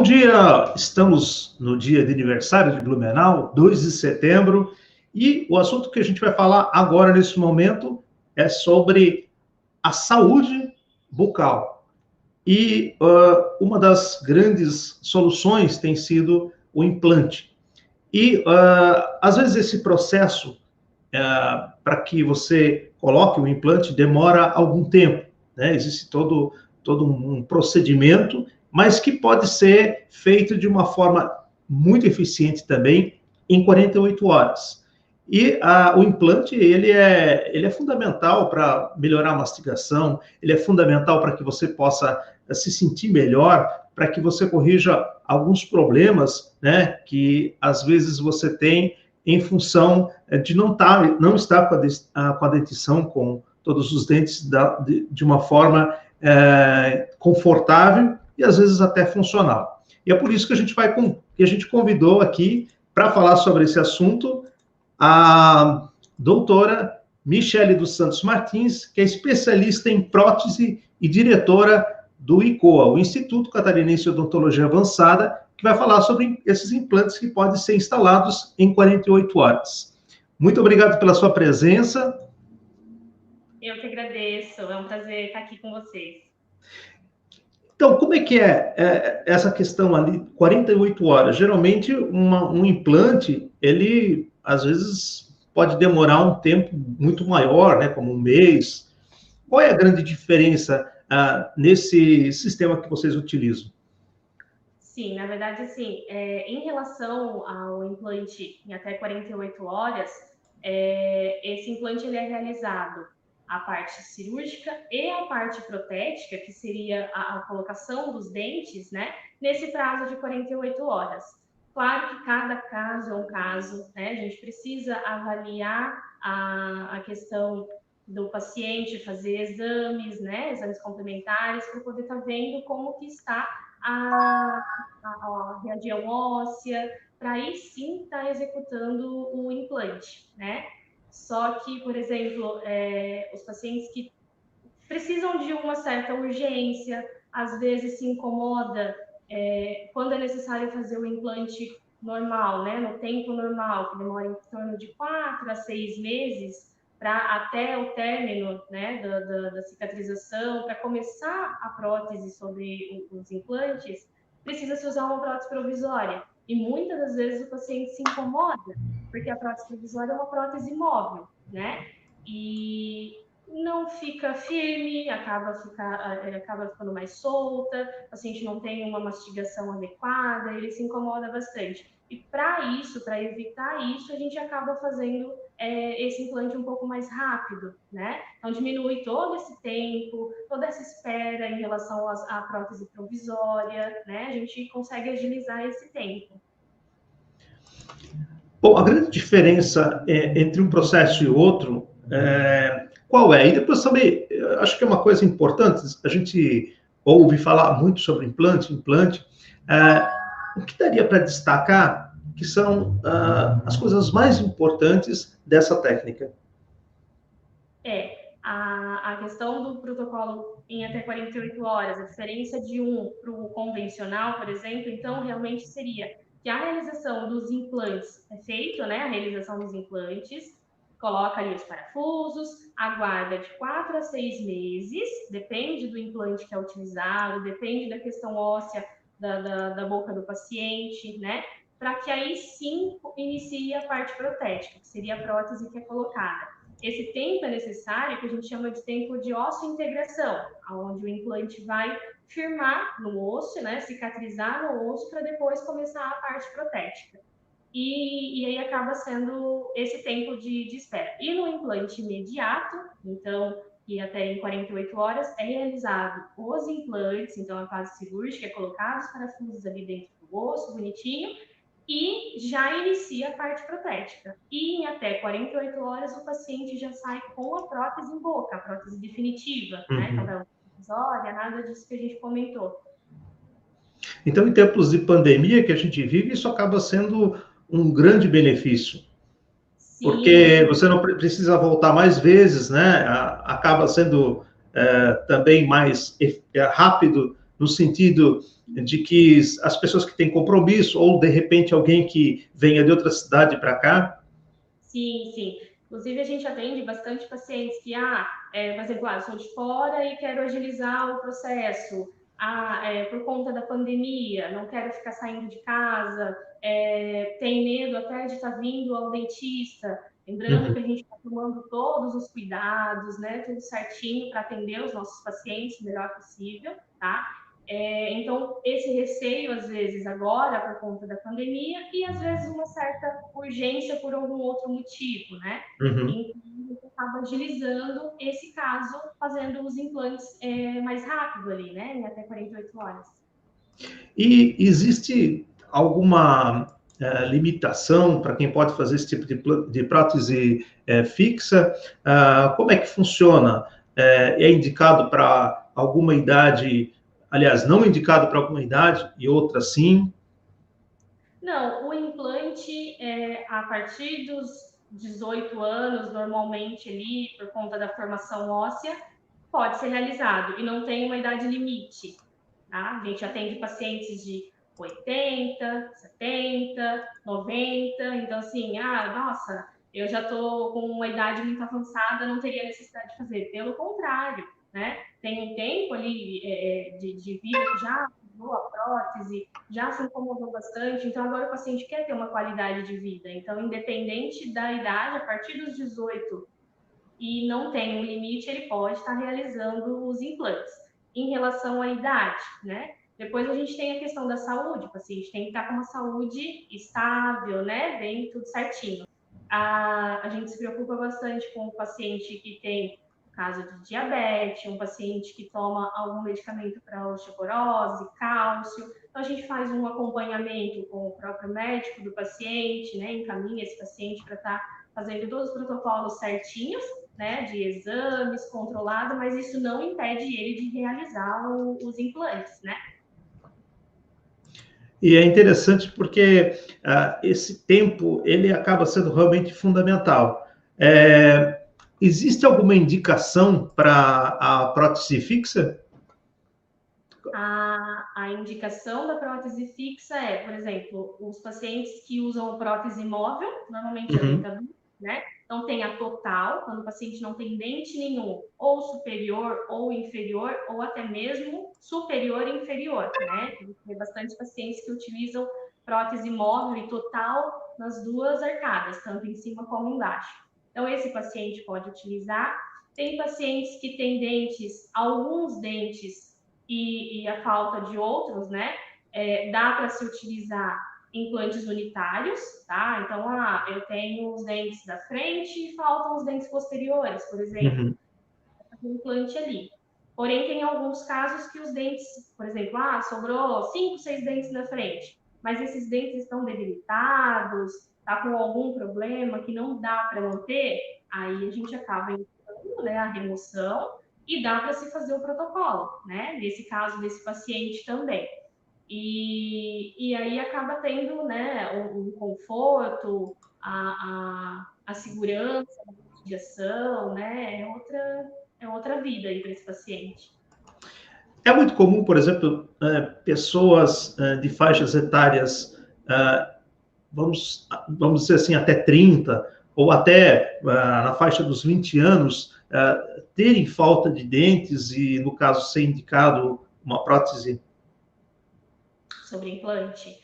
dia! Estamos no dia de aniversário de Blumenau, 2 de setembro, e o assunto que a gente vai falar agora, nesse momento, é sobre a saúde bucal. E uma das grandes soluções tem sido o implante. E, às vezes, esse processo, para que você coloque o implante, demora algum tempo, né? Existe todo um procedimento, mas que pode ser feito de uma forma muito eficiente também, em 48 horas. E o implante, ele é fundamental para melhorar a mastigação, ele é fundamental para que você possa se sentir melhor, para que você corrija alguns problemas, né, que às vezes você tem em função de não estar com a dentição, com todos os dentes de uma forma confortável e às vezes até funcional. E é por isso que a gente convidou aqui para falar sobre esse assunto a doutora Michele dos Santos Martins, que é especialista em prótese e diretora do ICOA, o Instituto Catarinense de Odontologia Avançada, que vai falar sobre esses implantes que podem ser instalados em 48 horas. Muito obrigado pela sua presença. Eu que agradeço, é um prazer estar aqui com vocês. Então, como é que é essa questão ali, 48 horas? Geralmente, um implante, ele, às vezes, pode demorar um tempo muito maior, né, como um mês. Qual é a grande diferença nesse sistema que vocês utilizam? Sim, na verdade, assim, em relação ao implante em até 48 horas, esse implante ele é realizado a parte cirúrgica e a parte protética, que seria a colocação dos dentes, né, nesse prazo de 48 horas. Claro que cada caso é um caso, né, a gente precisa avaliar a questão do paciente, fazer exames, né, exames complementares, para poder estar vendo como que está a região óssea, para aí sim estar executando o implante, né? Só que, por exemplo, os pacientes que precisam de uma certa urgência, às vezes se incomoda quando é necessário fazer o implante normal, né? No tempo normal, que demora em torno de 4 a 6 meses, para até o término, né, da cicatrização, para começar a prótese sobre os implantes, precisa-se usar uma prótese provisória. E muitas das vezes o paciente se incomoda, porque a prótese provisória é uma prótese móvel, né? E não fica firme, acaba ficando mais solta, o paciente não tem uma mastigação adequada, ele se incomoda bastante. E para isso, para evitar isso, a gente acaba fazendo esse implante um pouco mais rápido, né? Então diminui todo esse tempo, toda essa espera em relação à prótese provisória, né? A gente consegue agilizar esse tempo. Bom, a grande diferença entre um processo e outro, qual é? E depois também, acho que é uma coisa importante, a gente ouve falar muito sobre implante, o que daria para destacar que são as coisas mais importantes dessa técnica? A questão do protocolo em até 48 horas, a diferença de um para o convencional, por exemplo, então realmente seria que a realização dos implantes é feito, né? A realização dos implantes, coloca ali os parafusos, aguarda de 4 a 6 meses, depende do implante que é utilizado, depende da questão óssea da boca do paciente, né? Para que aí sim inicie a parte protética, que seria a prótese que é colocada. Esse tempo é necessário, que a gente chama de tempo de osso-integração, onde o implante vai firmar no osso, né, cicatrizar no osso, para depois começar a parte protética. E aí acaba sendo esse tempo de espera. E no implante imediato, então, que até em 48 horas, é realizado os implantes, então a fase cirúrgica, é colocado os parafusos ali dentro do osso, bonitinho, e já inicia a parte protética. E em até 48 horas o paciente já sai com a prótese em boca, a prótese definitiva, né? Então, não é provisória, nada disso que a gente comentou. Então, em tempos de pandemia que a gente vive, isso acaba sendo um grande benefício. Sim. Porque você não precisa voltar mais vezes, né? Acaba sendo também mais rápido no sentido de que as pessoas que têm compromisso, ou de repente alguém que venha de outra cidade para cá? Sim, sim. Inclusive, a gente atende bastante pacientes que, por exemplo, eu sou de fora e quero agilizar o processo. Por conta da pandemia, não quero ficar saindo de casa, tem medo até de estar vindo ao dentista. Lembrando que a gente está tomando todos os cuidados, né, tudo certinho para atender os nossos pacientes o melhor possível, tá? Então, esse receio, às vezes, agora, por conta da pandemia, e às vezes uma certa urgência por algum outro motivo, né? Uhum. Então, a gente acaba agilizando esse caso, fazendo os implantes mais rápido ali, né? Em até 48 horas. E existe alguma limitação para quem pode fazer esse tipo de prótese fixa? Como é que funciona? É indicado para alguma idade, aliás, não indicado para alguma idade e outra sim? Não, o implante, a partir dos 18 anos, normalmente ali, por conta da formação óssea, pode ser realizado e não tem uma idade limite, tá? A gente atende pacientes de 80, 70, 90, então assim, nossa, eu já estou com uma idade muito avançada, não teria necessidade de fazer. Pelo contrário, né? Tem um tempo ali de vida que já usou a prótese, já se incomodou bastante, então agora o paciente quer ter uma qualidade de vida. Então, independente da idade, a partir dos 18 e não tem um limite, ele pode estar realizando os implantes. Em relação à idade, né? Depois a gente tem a questão da saúde, o paciente tem que estar com uma saúde estável, né? Bem, tudo certinho. A gente se preocupa bastante com o paciente que tem caso de diabetes, um paciente que toma algum medicamento para osteoporose, cálcio. Então, a gente faz um acompanhamento com o próprio médico do paciente, né? Encaminha esse paciente para estar fazendo todos os protocolos certinhos, né? De exames, controlado, mas isso não impede ele de realizar os implantes, né? E é interessante porque esse tempo ele acaba sendo realmente fundamental. Existe alguma indicação para a prótese fixa? A indicação da prótese fixa por exemplo, os pacientes que usam prótese móvel, normalmente a Uhum. dentadura, né? Então, tem a total, quando o paciente não tem dente nenhum, ou superior ou inferior, ou até mesmo superior e inferior, né? Tem bastante pacientes que utilizam prótese móvel e total nas duas arcadas, tanto em cima como embaixo. Então, esse paciente pode utilizar. Tem pacientes que têm dentes, alguns dentes e a falta de outros, né? Dá para se utilizar implantes unitários, tá? Então, eu tenho os dentes da frente e faltam os dentes posteriores, por exemplo. Uhum. Um implante ali. Porém, tem alguns casos que os dentes, por exemplo, sobrou 5, 6 dentes na frente, mas esses dentes estão debilitados, tá com algum problema que não dá para manter, aí a gente acaba indicando, né, a remoção e dá para se fazer o protocolo, né? Nesse caso desse paciente também. E aí acaba tendo, né, um conforto, a segurança da investigação, né? É outra vida aí para esse paciente. É muito comum, por exemplo, pessoas de faixas etárias, vamos dizer assim, até 30, ou até na faixa dos 20 anos, terem falta de dentes e, no caso, ser indicado uma prótese? Sobre implante.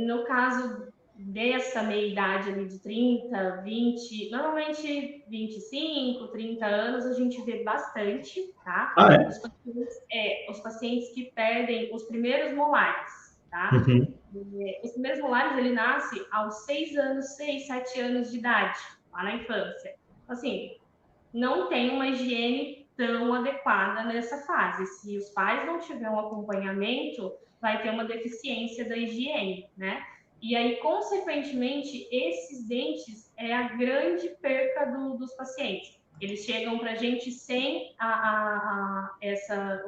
No caso dessa meia-idade ali de 30, 20, normalmente 25, 30 anos, a gente vê bastante, tá? Ah, é? Os pacientes que perdem os primeiros molares, tá? Uhum. Os primeiros molares, ele nasce aos 6 anos, 6, 7 anos de idade, lá na infância. Assim, não tem uma higiene tão adequada nessa fase. Se os pais não tiverem um acompanhamento, vai ter uma deficiência da higiene, né? E aí, consequentemente, esses dentes é a grande perca dos pacientes. Eles chegam para a gente sem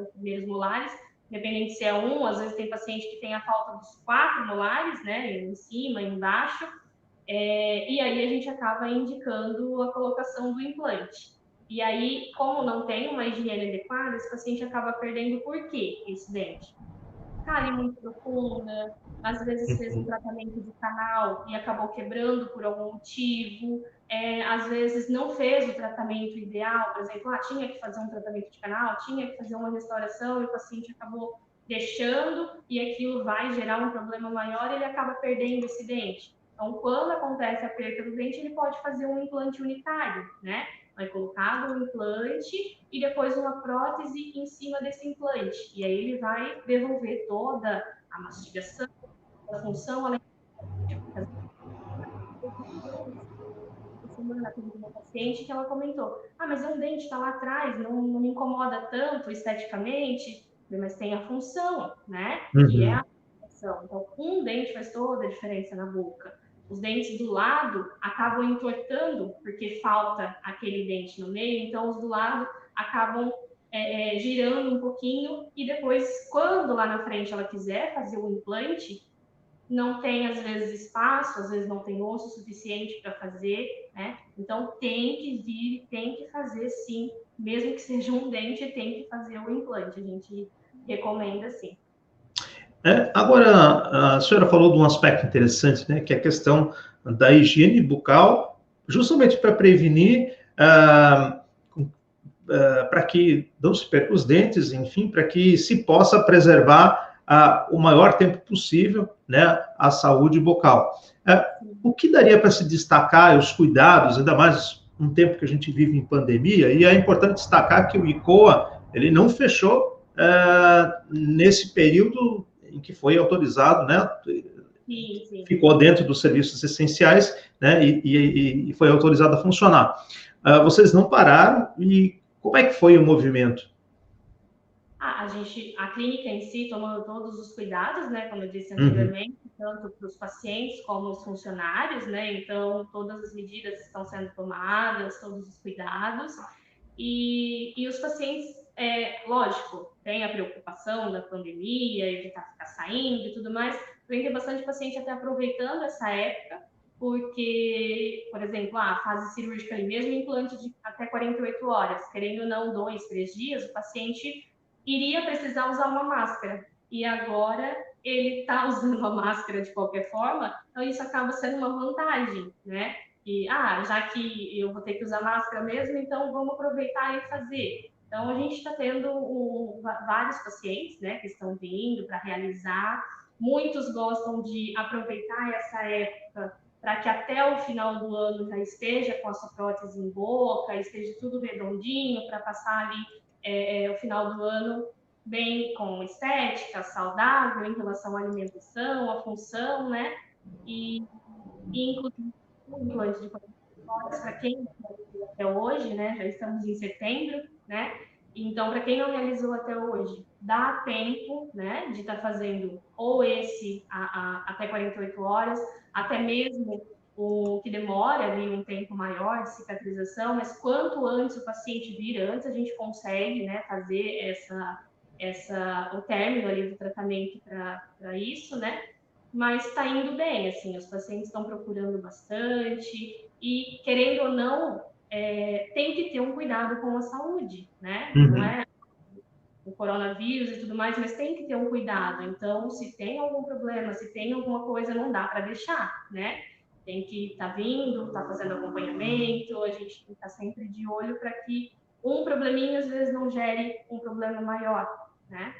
os primeiros molares, independente se é um, às vezes tem paciente que tem a falta dos 4 molares, né? Em cima, embaixo. E aí a gente acaba indicando a colocação do implante. E aí, como não tem uma higiene adequada, esse paciente acaba perdendo por quê esse dente? Cárie muito profunda, às vezes fez um tratamento de canal e acabou quebrando por algum motivo, às vezes não fez o tratamento ideal, por exemplo, tinha que fazer um tratamento de canal, tinha que fazer uma restauração e o paciente acabou deixando e aquilo vai gerar um problema maior e ele acaba perdendo esse dente. Então, quando acontece a perda do dente, ele pode fazer um implante unitário, né? Vai colocar um implante e depois uma prótese em cima desse implante. E aí ele vai devolver toda a mastigação, a função, além semana teve uma paciente que ela comentou: mas é um dente está lá atrás, não me incomoda tanto esteticamente, mas tem a função, né? Que é Uhum. a função. Então, um dente faz toda a diferença na boca. Os dentes do lado acabam entortando, porque falta aquele dente no meio, então os do lado acabam girando um pouquinho, e depois, quando lá na frente ela quiser fazer o implante, não tem, às vezes, espaço, às vezes não tem osso suficiente para fazer, né? Então, tem que vir, tem que fazer sim, mesmo que seja um dente, tem que fazer o implante. A gente recomenda sim. Agora, a senhora falou de um aspecto interessante, né, que é a questão da higiene bucal, justamente para prevenir, para que não se perca os dentes, enfim, para que se possa preservar o maior tempo possível, né, a saúde bucal. O que daria para se destacar, os cuidados, ainda mais um tempo que a gente vive em pandemia, e é importante destacar que o ICOA, ele não fechou nesse período em que foi autorizado, né, Sim. ficou dentro dos serviços essenciais, né, e foi autorizado a funcionar. Vocês não pararam, e como é que foi o movimento? A clínica em si tomando todos os cuidados, né, como eu disse Uhum. anteriormente, tanto para os pacientes como os funcionários, né, então todas as medidas estão sendo tomadas, todos os cuidados, e os pacientes, lógico, tem a preocupação da pandemia, evitar ficar saindo e tudo mais, porém tem bastante paciente até aproveitando essa época, porque, por exemplo, a fase cirúrgica ali, mesmo implante de até 48 horas, querendo ou não, 2, 3 dias, o paciente iria precisar usar uma máscara. E agora ele está usando a máscara de qualquer forma, então isso acaba sendo uma vantagem, né? E, já que eu vou ter que usar máscara mesmo, então vamos aproveitar e fazer. Então, a gente está tendo vários pacientes, né, que estão vindo para realizar. Muitos gostam de aproveitar essa época para que até o final do ano já esteja com a sua prótese em boca, esteja tudo redondinho, para passar ali o final do ano bem com estética, saudável em relação à alimentação, à função, né? E inclusive o implante de 40 horas, para quem não realizou até hoje, né? Já estamos em setembro, né? Então, para quem não realizou até hoje, dá tempo, né, de estar fazendo ou esse até 48 horas, até mesmo o que demora ali um tempo maior de cicatrização, mas quanto antes o paciente vir, antes a gente consegue, né, fazer o término ali do tratamento para isso, né? Mas está indo bem, assim, os pacientes estão procurando bastante e, querendo ou não, tem que ter um cuidado com a saúde, né? Não Uhum. é o coronavírus e tudo mais, mas tem que ter um cuidado. Então, se tem algum problema, se tem alguma coisa, não dá para deixar, né? Tem que estar vindo, estar fazendo acompanhamento, a gente tem que estar sempre de olho para que um probleminha às vezes não gere um problema maior, né?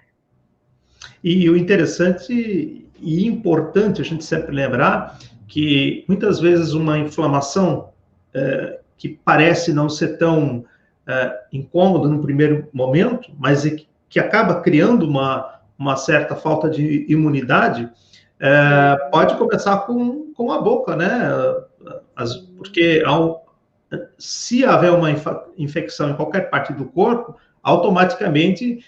E o interessante e importante a gente sempre lembrar que muitas vezes uma inflamação que parece não ser tão incômoda no primeiro momento, mas que acaba criando uma certa falta de imunidade, pode começar com a boca, né? Porque se haver uma infecção em qualquer parte do corpo, automaticamente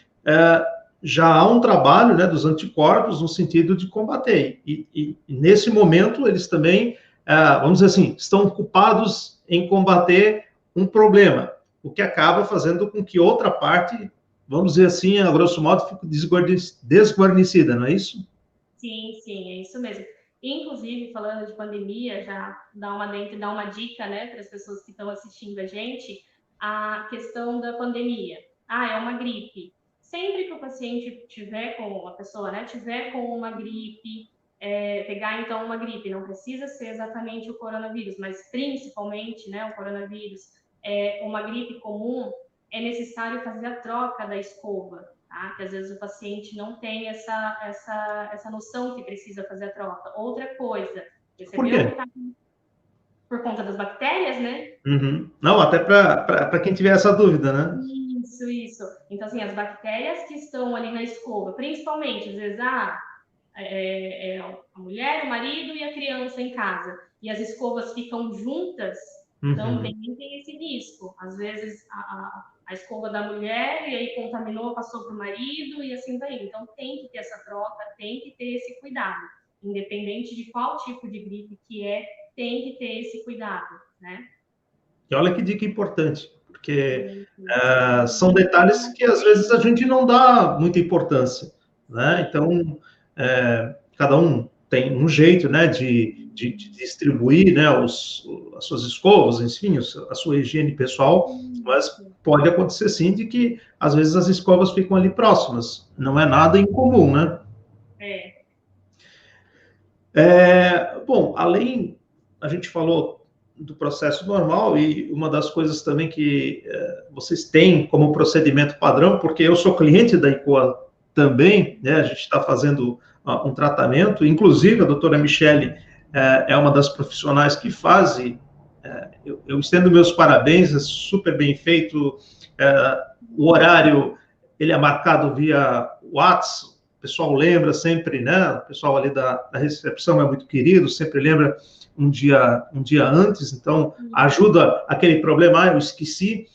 já há um trabalho, né, dos anticorpos no sentido de combater. E nesse momento, eles também, vamos dizer assim, estão ocupados em combater um problema, o que acaba fazendo com que outra parte, vamos dizer assim, a grosso modo, fique desguarnecida, não é isso? Sim, é isso mesmo. Inclusive, falando de pandemia, já dá uma dica, né, para as pessoas que estão assistindo a gente. a questão da pandemia. É uma gripe. Sempre que o paciente tiver com, a pessoa, né, tiver com uma gripe, pegar então uma gripe, não precisa ser exatamente o coronavírus, mas principalmente, né, o coronavírus, uma gripe comum, é necessário fazer a troca da escova, tá? Que às vezes o paciente não tem essa noção que precisa fazer a troca. Outra coisa, Por quê? percebeu que tá por conta das bactérias, né? Uhum. Não, até para quem tiver essa dúvida, né? Isso. Então, assim, as bactérias que estão ali na escova, principalmente, às vezes, a mulher, o marido e a criança em casa, e as escovas ficam juntas, também tem esse risco. Às vezes, a escova da mulher, e aí contaminou, passou para o marido, e assim vai. Então, tem que ter essa troca, tem que ter esse cuidado. Independente de qual tipo de gripe que tem que ter esse cuidado, né? E olha que dica importante, porque são detalhes que às vezes a gente não dá muita importância, né? Então, cada um tem um jeito, né, de distribuir, né, as suas escovas, enfim, a sua higiene pessoal, mas pode acontecer sim de que às vezes as escovas ficam ali próximas, não é nada incomum, né? Bom, além, a gente falou do processo normal, e uma das coisas também que vocês têm como procedimento padrão, porque eu sou cliente da ICOA também, né, a gente está fazendo um tratamento, inclusive a doutora Michele é uma das profissionais que faz, eu estendo meus parabéns, é super bem feito, o horário, ele é marcado via WhatsApp, o pessoal lembra sempre, né? O pessoal ali da recepção é muito querido, sempre lembra um dia antes, então ajuda aquele problema, eu esqueci.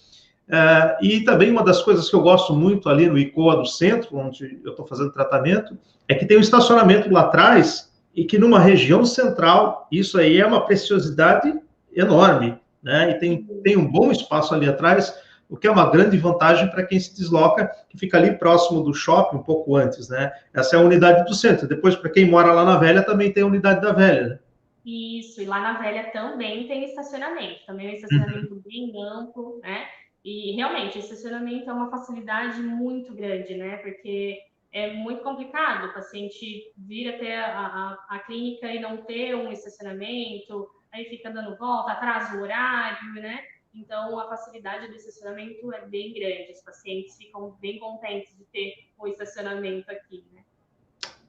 E também uma das coisas que eu gosto muito ali no ICOA do centro, onde eu estou fazendo tratamento, é que tem um estacionamento lá atrás e que numa região central, isso aí é uma preciosidade enorme, né? E tem um bom espaço ali atrás, o que é uma grande vantagem para quem se desloca, que fica ali próximo do shopping, um pouco antes, né? Essa é a unidade do centro. Depois, para quem mora lá na Velha, também tem a unidade da Velha, né? Isso, e lá na Velha também tem estacionamento, também é um estacionamento bem amplo, né? E realmente, estacionamento é uma facilidade muito grande, né? Porque é muito complicado o paciente vir até a clínica e não ter um estacionamento, aí fica dando volta, atrasa o horário, né? Então, a facilidade do estacionamento é bem grande. Os pacientes ficam bem contentes de ter o estacionamento aqui, né?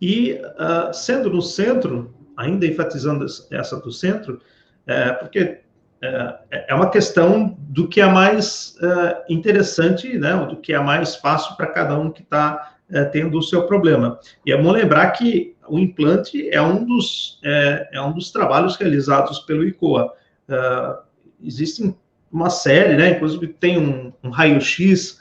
E sendo no centro, ainda enfatizando essa do centro, porque é uma questão do que é mais interessante, né, do que é mais fácil para cada um que está tendo o seu problema. E é bom lembrar que o implante é um dos trabalhos realizados pelo ICOA. Existem uma série, né, inclusive tem um raio-x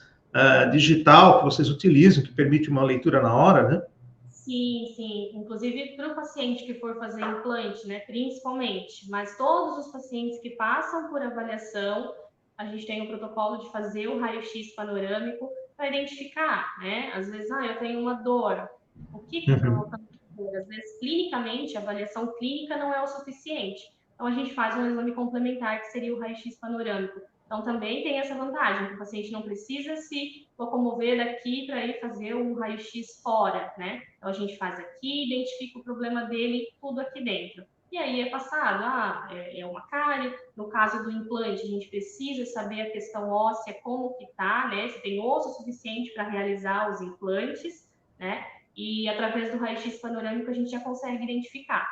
digital que vocês utilizam, que permite uma leitura na hora, né? Sim. Inclusive para o paciente que for fazer implante, né, principalmente, mas todos os pacientes que passam por avaliação, a gente tem o protocolo de fazer o raio-x panorâmico para identificar, né? Às vezes, eu tenho uma dor. O que está provocando a dor? Às vezes, clinicamente, a avaliação clínica não é o suficiente. Então, a gente faz um exame complementar, que seria o raio-x panorâmico. Então, também tem essa vantagem, que o paciente não precisa se locomover daqui para ir fazer um raio-x fora, né? Então, a gente faz aqui, identifica o problema dele, tudo aqui dentro. E aí é passado, é uma cárie. No caso do implante, a gente precisa saber a questão óssea, como que tá, né? Se tem osso suficiente para realizar os implantes, né? E através do raio-x panorâmico, a gente já consegue identificar.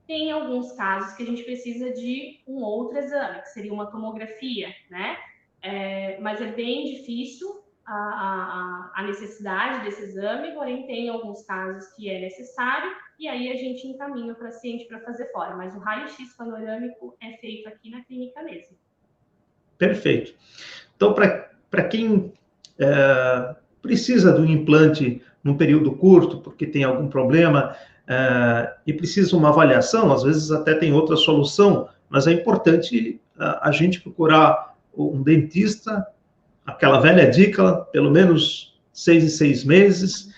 Tem alguns casos que a gente precisa de um outro exame, que seria uma tomografia, né? Mas é bem difícil a necessidade desse exame, porém tem alguns casos que é necessário, e aí a gente encaminha o paciente para fazer fora. Mas o raio-x panorâmico é feito aqui na clínica mesmo. Perfeito. Então, para quem precisa de um implante num período curto, porque tem algum problema, e precisa de uma avaliação, às vezes até tem outra solução, mas é importante a gente procurar um dentista, aquela velha dica, pelo menos 6 em 6 meses,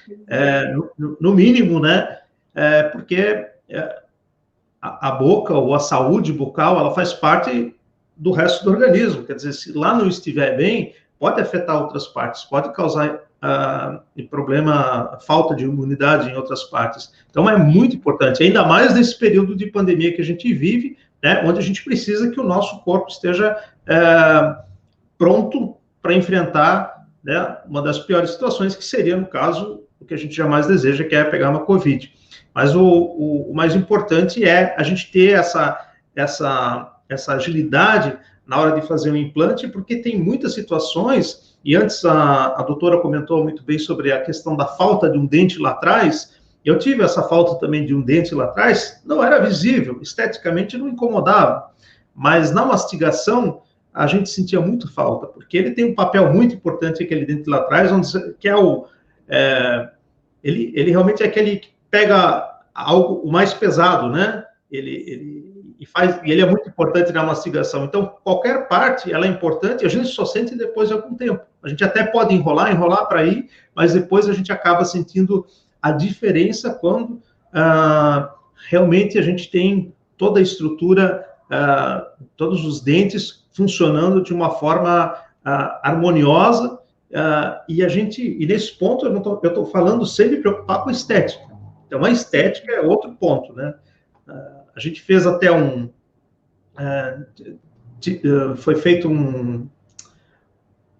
no mínimo, né? Porque a boca ou a saúde bucal, ela faz parte do resto do organismo. Quer dizer, se lá não estiver bem, pode afetar outras partes, pode causar problema, falta de imunidade em outras partes. Então, é muito importante, ainda mais nesse período de pandemia que a gente vive, né, onde a gente precisa que o nosso corpo esteja pronto para enfrentar, né, uma das piores situações, que seria, no caso, o que a gente jamais deseja, que é pegar uma Covid. Mas o mais importante é a gente ter essa agilidade na hora de fazer o implante, porque tem muitas situações, e antes a doutora comentou muito bem sobre a questão da falta de um dente lá atrás. Eu tive essa falta também de um dente lá atrás, não era visível, esteticamente não incomodava, mas na mastigação a gente sentia muito falta, porque ele tem um papel muito importante, aquele dente lá atrás, que é ele realmente é aquele que pega algo o mais pesado, né? Ele é muito importante na mastigação. Então, qualquer parte, ela é importante, a gente só sente depois de algum tempo. A gente até pode enrolar para ir, mas depois a gente acaba sentindo a diferença quando realmente a gente tem toda a estrutura, todos os dentes funcionando de uma forma harmoniosa, e nesse ponto eu estou falando sem me preocupar com estética. Então, a estética é outro ponto, né? A gente fez até foi feito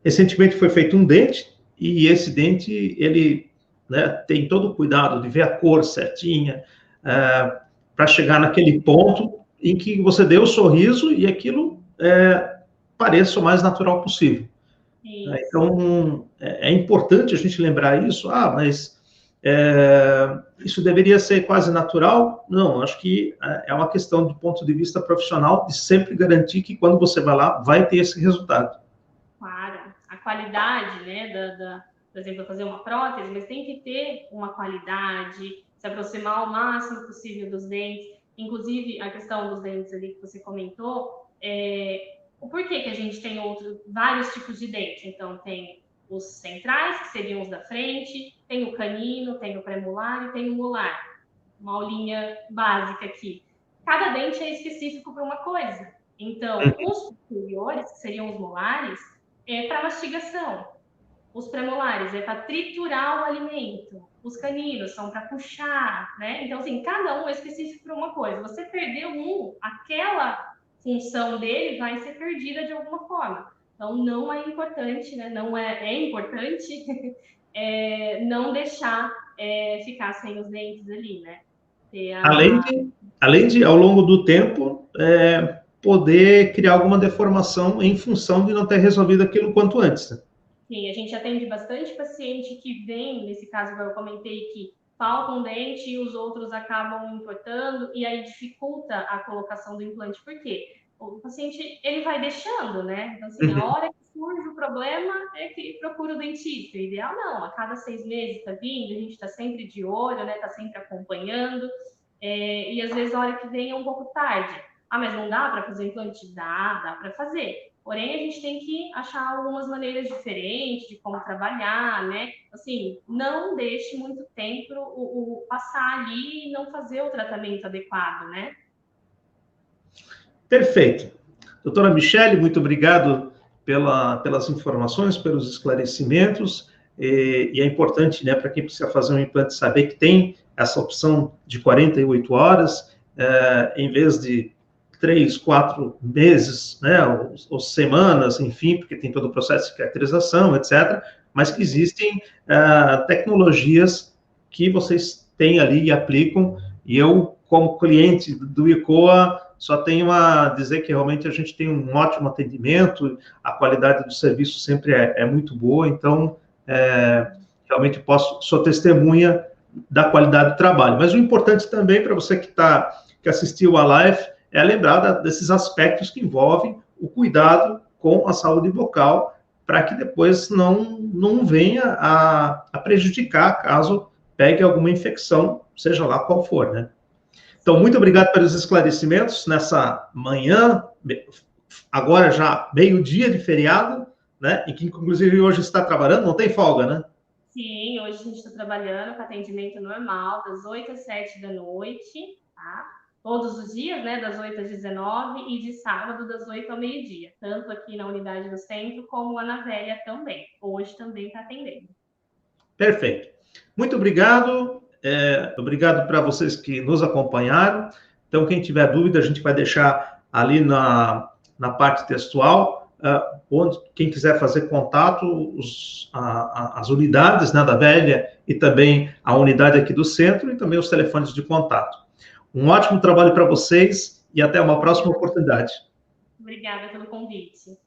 recentemente foi feito um dente, e esse dente, ele, né, tem todo o cuidado de ver a cor certinha, para chegar naquele ponto em que você dê o sorriso e aquilo pareça o mais natural possível. Isso. Então, é importante a gente lembrar isso. Mas isso deveria ser quase natural? Não, acho que é uma questão do ponto de vista profissional de sempre garantir que quando você vai lá, vai ter esse resultado. Claro, a qualidade, né, por exemplo, fazer uma prótese, mas tem que ter uma qualidade, se aproximar ao máximo possível dos dentes. Inclusive, a questão dos dentes ali que você comentou, o porquê que a gente tem vários tipos de dente. Então, tem os centrais, que seriam os da frente, tem o canino, tem o premolar e tem o molar. Uma aulinha básica aqui. Cada dente é específico para uma coisa. Então, os superiores, que seriam os molares, é para mastigação. Os premolares é para triturar o alimento. Os caninos são para puxar, né? Então, assim, cada um é específico para uma coisa. Você perdeu aquela função dele vai ser perdida de alguma forma. Então, não é importante, né? Não é importante não deixar ficar sem os dentes ali, né? Além de, ao longo do tempo, poder criar alguma deformação em função de não ter resolvido aquilo quanto antes. Né? Sim, a gente atende bastante paciente que vem, nesse caso eu comentei que falta um dente e os outros acabam importando, e aí dificulta a colocação do implante. Por quê? O paciente, ele vai deixando, né? Então, assim, a hora que surge o problema é que procura o dentista. O ideal não, a cada 6 meses está vindo, a gente está sempre de olho, né? Está sempre acompanhando, e às vezes a hora que vem é um pouco tarde. Mas não dá para fazer implante? Dá para fazer. Porém, a gente tem que achar algumas maneiras diferentes de como trabalhar, né? Assim, não deixe muito tempo passar ali e não fazer o tratamento adequado, né? Perfeito. Doutora Michele, muito obrigado pelas informações, pelos esclarecimentos. E é importante, né, para quem precisa fazer um implante, saber que tem essa opção de 48 horas, em vez de 3, 4 meses, né, ou semanas, enfim, porque tem todo o processo de caracterização, etc., mas que existem tecnologias que vocês têm ali e aplicam, e eu, como cliente do ICOA, só tenho a dizer que realmente a gente tem um ótimo atendimento, a qualidade do serviço sempre é muito boa, então, realmente sou testemunha da qualidade do trabalho. Mas o importante também, para você que assistiu a live, é lembrar desses aspectos que envolvem o cuidado com a saúde bucal, para que depois não venha a prejudicar caso pegue alguma infecção, seja lá qual for, né? Então, muito obrigado pelos esclarecimentos nessa manhã, agora já meio-dia de feriado, né? E que, inclusive, hoje está trabalhando, não tem folga, né? Sim, hoje a gente está trabalhando com atendimento normal, das 8 às 7 da noite, tá? todos os dias, né, das 8 às 19 e de sábado das 8 ao meio-dia, tanto aqui na unidade do centro como lá na Velha também. Hoje também está atendendo. Perfeito. Muito obrigado. Obrigado para vocês que nos acompanharam. Então, quem tiver dúvida, a gente vai deixar ali na parte textual, onde quem quiser fazer contato, as unidades, né, da Velha e também a unidade aqui do centro e também os telefones de contato. Um ótimo trabalho para vocês e até uma próxima oportunidade. Obrigada pelo convite.